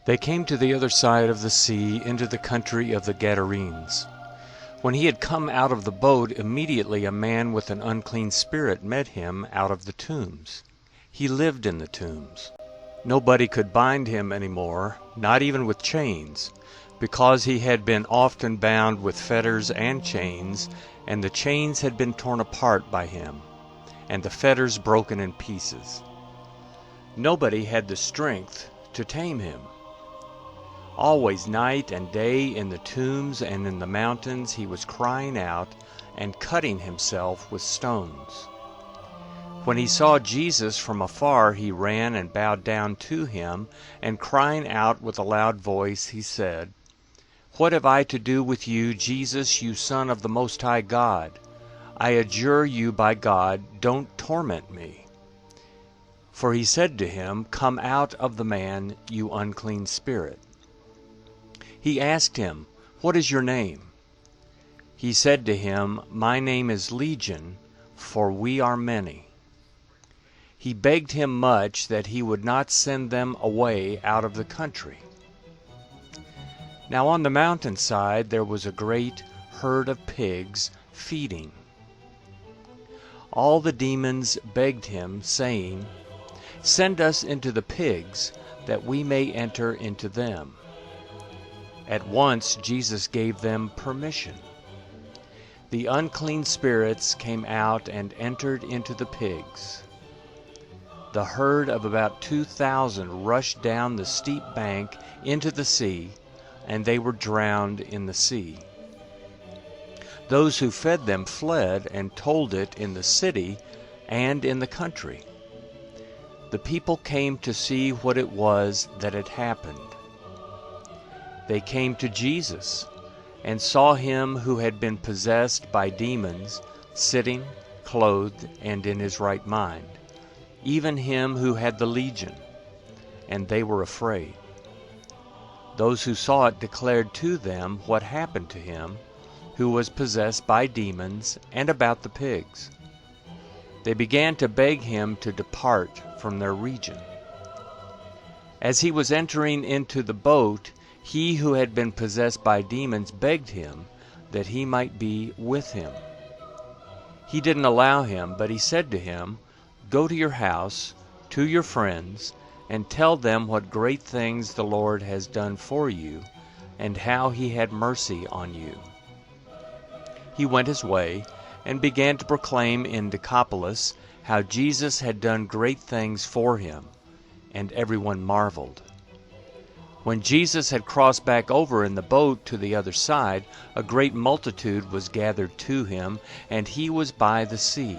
They came to the other side of the sea into the country of the Gadarenes. When he had come out of the boat, immediately a man with an unclean spirit met him out of the tombs. He lived in the tombs. Nobody could bind him any more, not even with chains, because he had been often bound with fetters and chains, and the chains had been torn apart by him, and the fetters broken in pieces. Nobody had the strength to tame him. Always night and day in the tombs and in the mountains he was crying out and cutting himself with stones. When he saw Jesus from afar, he ran and bowed down to him, and crying out with a loud voice, he said, "What have I to do with you, Jesus, you Son of the Most High God? I adjure you by God, don't torment me." For he said to him, "Come out of the man, you unclean spirit." He asked him, "What is your name?" He said to him, "My name is Legion, for we are many." He begged him much that he would not send them away out of the country. Now on the mountainside there was a great herd of pigs feeding. All the demons begged him, saying, "Send us into the pigs, that we may enter into them." At once Jesus gave them permission. The unclean spirits came out and entered into the pigs. The herd of about 2,000 rushed down the steep bank into the sea, and they were drowned in the sea. Those who fed them fled and told it in the city and in the country. The people came to see what it was that had happened. They came to Jesus and saw him who had been possessed by demons, sitting, clothed, and in his right mind, even him who had the legion, and they were afraid. Those who saw it declared to them what happened to him who was possessed by demons, and about the pigs. They began to beg him to depart from their region. As he was entering into the boat, he who had been possessed by demons begged him that he might be with him. He didn't allow him, but he said to him, "Go to your house, to your friends, and tell them what great things the Lord has done for you, and how he had mercy on you." He went his way and began to proclaim in Decapolis how Jesus had done great things for him, and everyone marveled. When Jesus had crossed back over in the boat to the other side, a great multitude was gathered to him, and he was by the sea.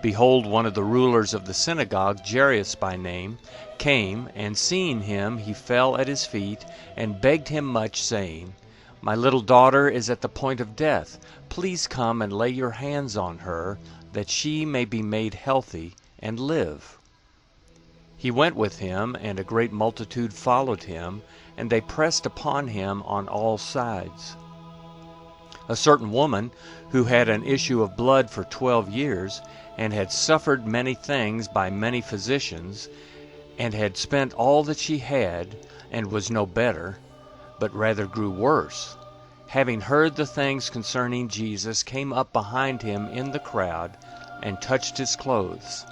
Behold, one of the rulers of the synagogue, Jairus by name, came, and seeing him, he fell at his feet and begged him much, saying, "My little daughter is at the point of death. Please come and lay your hands on her, that she may be made healthy and live." He went with him, and a great multitude followed him, and they pressed upon him on all sides. A certain woman, who had an issue of blood for 12 years, and had suffered many things by many physicians, and had spent all that she had, and was no better, but rather grew worse, having heard the things concerning Jesus, came up behind him in the crowd, and touched his clothes.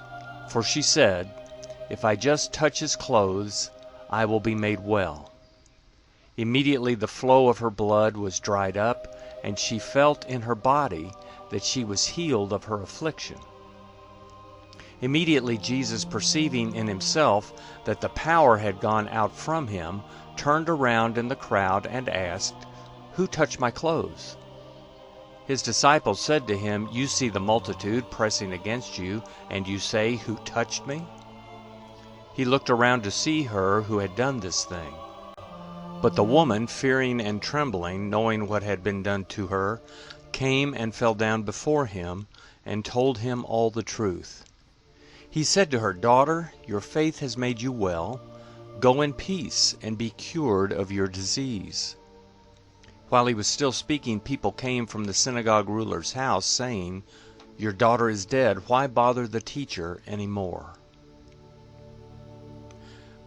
For she said, "If I just touch his clothes, I will be made well." Immediately the flow of her blood was dried up, and she felt in her body that she was healed of her affliction. Immediately Jesus, perceiving in himself that the power had gone out from him, turned around in the crowd and asked, "Who touched my clothes?" His disciples said to him, "You see the multitude pressing against you, and you say, 'Who touched me?'" He looked around to see her who had done this thing. But the woman, fearing and trembling, knowing what had been done to her, came and fell down before him, and told him all the truth. He said to her, "Daughter, your faith has made you well. Go in peace, and be cured of your disease." While he was still speaking, people came from the synagogue ruler's house, saying, "Your daughter is dead. Why bother the teacher any more?"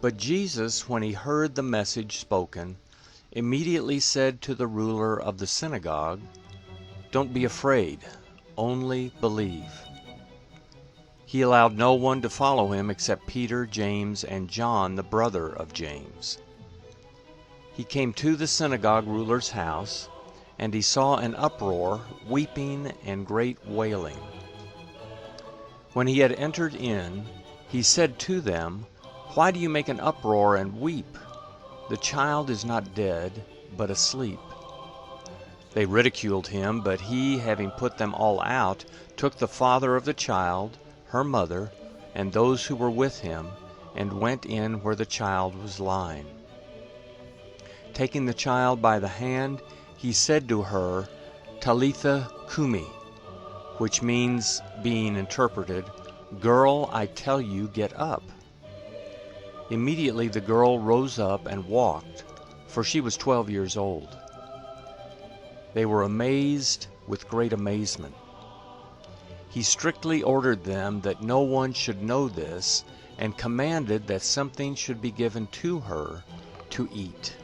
But Jesus, when he heard the message spoken, immediately said to the ruler of the synagogue, "Don't be afraid, only believe." He allowed no one to follow him except Peter, James, and John, the brother of James. He came to the synagogue ruler's house, and he saw an uproar, weeping, and great wailing. When he had entered in, he said to them, "Why do you make an uproar and weep? The child is not dead, but asleep." They ridiculed him, but he, having put them all out, took the father of the child, her mother, and those who were with him, and went in where the child was lying. Taking the child by the hand, he said to her, "Talitha cumi," which means, being interpreted, "Girl, I tell you, get up." Immediately the girl rose up and walked, for she was 12 years old. They were amazed with great amazement. He strictly ordered them that no one should know this, and commanded that something should be given to her to eat.